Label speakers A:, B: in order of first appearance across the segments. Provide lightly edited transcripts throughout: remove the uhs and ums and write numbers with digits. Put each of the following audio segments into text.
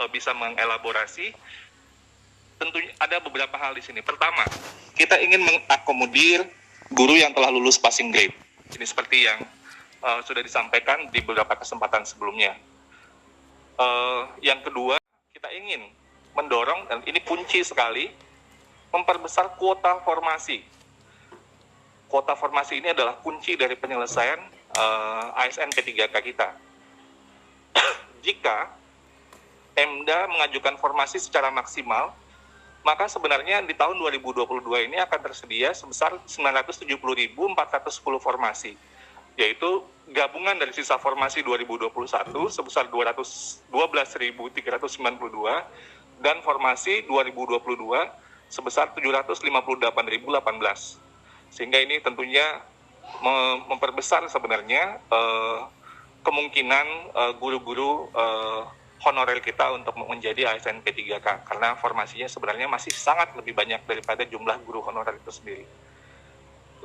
A: bisa mengelaborasi. Tentunya ada beberapa hal di sini. Pertama, kita ingin mengakomodir guru yang telah lulus passing grade. Ini seperti yang sudah disampaikan di beberapa kesempatan sebelumnya. Yang kedua, kita ingin mendorong, dan ini kunci sekali, memperbesar kuota formasi. Kuota formasi ini adalah kunci dari penyelesaian ASN P3K kita. Jika Pemda mengajukan formasi secara maksimal, maka sebenarnya di tahun 2022 ini akan tersedia sebesar 970.410 formasi, yaitu gabungan dari sisa formasi 2021 sebesar 212.392 dan formasi 2022 sebesar 758.018. Sehingga ini tentunya memperbesar sebenarnya kemungkinan guru-guru honorer kita untuk menjadi ASN P3K, karena formasinya sebenarnya masih sangat lebih banyak daripada jumlah guru honorer itu sendiri.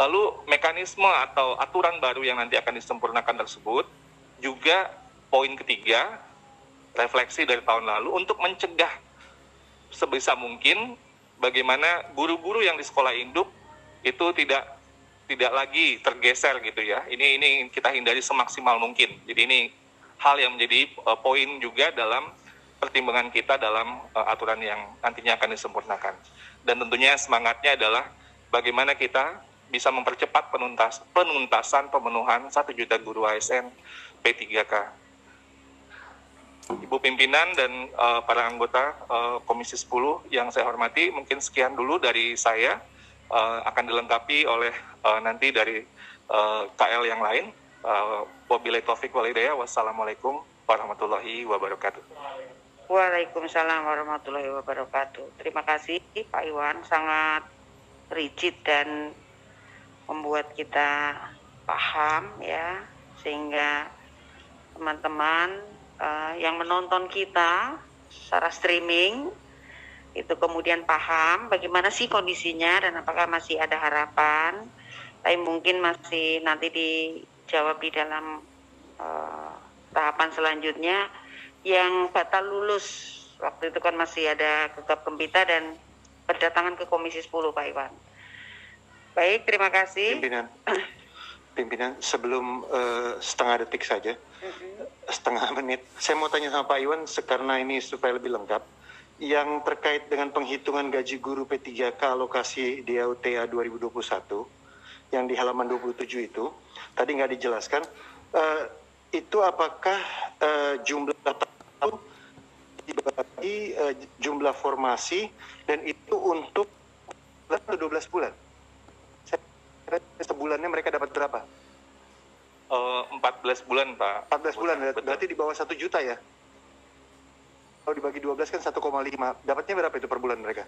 A: Lalu mekanisme atau aturan baru yang nanti akan disempurnakan tersebut juga poin ketiga, refleksi dari tahun lalu untuk mencegah sebisa mungkin bagaimana guru-guru yang di sekolah induk itu tidak lagi tergeser gitu ya. Ini kita hindari semaksimal mungkin. Jadi ini hal yang menjadi poin juga dalam pertimbangan kita dalam aturan yang nantinya akan disempurnakan. Dan tentunya semangatnya adalah bagaimana kita bisa mempercepat penuntasan pemenuhan 1 juta guru ASN P3K. Ibu pimpinan dan para anggota Komisi 10 yang saya hormati, mungkin sekian dulu dari saya, akan dilengkapi oleh nanti dari KL yang lain. Wabillahi taufiq wal hidayah. Wassalamualaikum warahmatullahi wabarakatuh.
B: Waalaikumsalam warahmatullahi wabarakatuh. Terima kasih Pak Iwan, sangat rigid dan membuat kita paham ya, sehingga teman-teman yang menonton kita secara streaming itu kemudian paham bagaimana sih kondisinya dan apakah masih ada harapan. Tapi mungkin masih nanti dijawab di dalam tahapan selanjutnya. Yang batal lulus waktu itu kan masih ada gegap gempita dan berdatangan ke Komisi 10 Pak Iwan. Baik, terima kasih.
C: Pimpinan, sebelum setengah detik saja, setengah menit, saya mau tanya sama Pak Iwan karena ini supaya lebih lengkap. Yang terkait dengan penghitungan gaji guru P3K alokasi DAUTA 2021 yang di halaman 27 itu tadi nggak dijelaskan, itu apakah jumlah tahun dibagi jumlah formasi dan itu untuk 12 bulan? Sebulannya mereka dapat berapa?
A: 14 bulan Pak.
C: 14 bulan, berarti di bawah 1 juta ya? Kalau dibagi 12 kan 1,5. Dapatnya berapa itu per bulan mereka?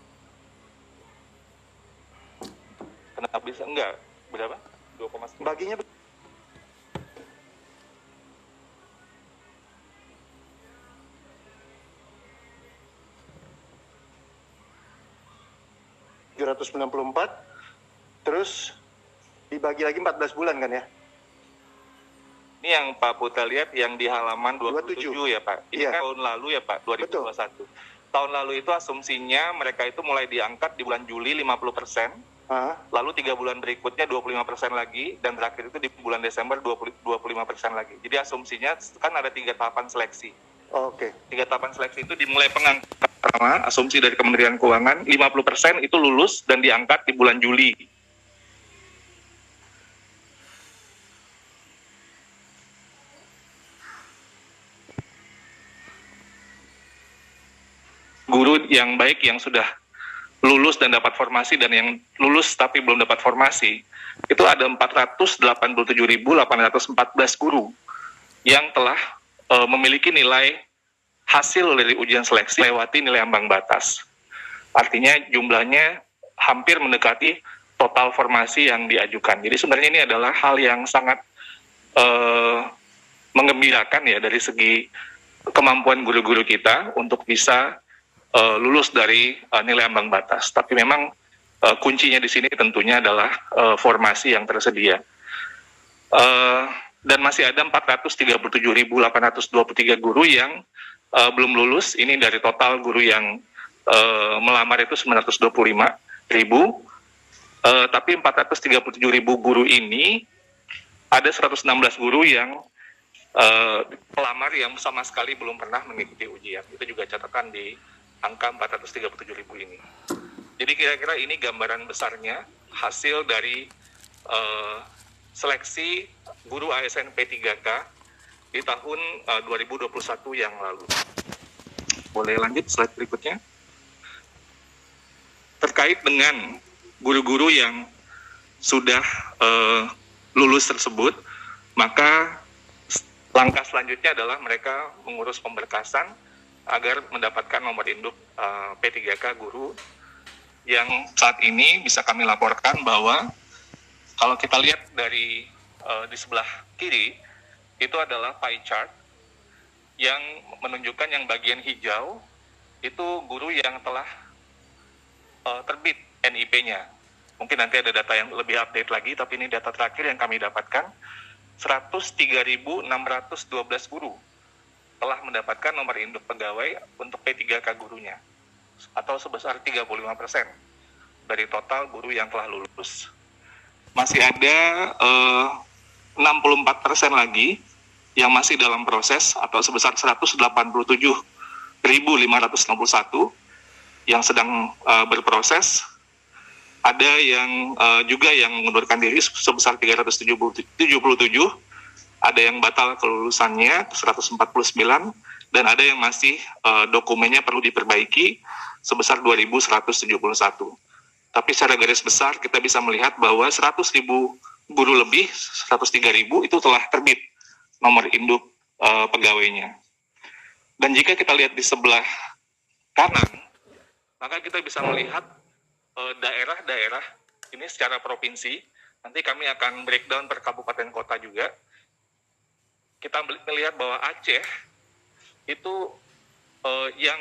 A: Kenapa bisa? Enggak. Berapa? 2,9.
C: Baginya Rp794, terus dibagi lagi 14 bulan kan ya?
A: Ini yang Pak Putra lihat yang di halaman 27 ya Pak. Ini
C: iya.
A: Tahun lalu ya Pak, 2021. Betul. Tahun lalu itu asumsinya mereka itu mulai diangkat di bulan Juli 50%, lalu 3 bulan berikutnya 25% lagi, dan terakhir itu di bulan Desember 25% lagi. Jadi asumsinya kan ada 3 tahapan seleksi.
C: Oke.
A: 3 tahapan seleksi itu dimulai pengangkatan pertama, asumsi dari Kementerian Keuangan, 50% itu lulus dan diangkat di bulan Juli. Guru yang baik yang sudah lulus dan dapat formasi dan yang lulus tapi belum dapat formasi, itu ada 487.814 guru yang telah memiliki nilai hasil dari ujian seleksi lewati nilai ambang batas. Artinya jumlahnya hampir mendekati total formasi yang diajukan. Jadi sebenarnya ini adalah hal yang sangat menggembirakan ya dari segi kemampuan guru-guru kita untuk bisa lulus dari nilai ambang batas. Tapi memang kuncinya di sini tentunya adalah formasi yang tersedia. Dan masih ada 437.823 guru yang belum lulus. Ini dari total guru yang melamar itu 925.000, tapi 437.000 guru ini ada 116 guru yang pelamar yang sama sekali belum pernah mengikuti ujian. Itu juga catatan di angka 437.000 ini. Jadi kira-kira ini gambaran besarnya hasil dari seleksi guru ASN P3K di tahun 2021 yang lalu. Boleh lanjut slide berikutnya. Terkait dengan guru-guru yang sudah lulus tersebut, maka langkah selanjutnya adalah mereka mengurus pemberkasan agar mendapatkan nomor induk P3K guru, yang saat ini bisa kami laporkan bahwa kalau kita lihat dari di sebelah kiri, itu adalah pie chart yang menunjukkan yang bagian hijau itu guru yang telah terbit NIP-nya. Mungkin nanti ada data yang lebih update lagi, tapi ini data terakhir yang kami dapatkan. 103.612 guru telah mendapatkan nomor induk pegawai untuk P3K gurunya, atau sebesar 35% dari total guru yang telah lulus. Masih ada 64% lagi yang masih dalam proses, atau sebesar 187.561 yang sedang berproses. Ada yang juga yang mengundurkan diri sebesar 377, ada yang batal kelulusannya 149, dan ada yang masih dokumennya perlu diperbaiki sebesar 2.171. Tapi secara garis besar kita bisa melihat bahwa 100.000 guru lebih, 103.000 itu telah terbit nomor induk pegawainya. Dan jika kita lihat di sebelah kanan, maka kita bisa melihat daerah-daerah ini secara provinsi. Nanti kami akan breakdown per kabupaten kota juga. Kita melihat bahwa Aceh itu yang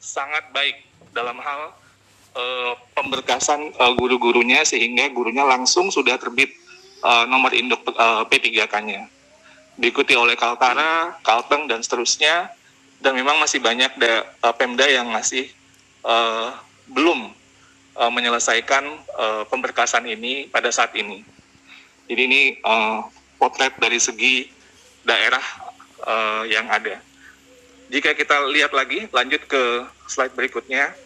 A: sangat baik dalam hal pemberkasan guru-gurunya, sehingga gurunya langsung sudah terbit nomor induk P3K-nya. Diikuti oleh Kaltara, Kalteng, dan seterusnya. Dan memang masih banyak Pemda yang masih belum menyelesaikan pemberkasan ini pada saat ini. Jadi ini potret dari segi daerah yang ada. Jika kita lihat lagi, lanjut ke slide berikutnya.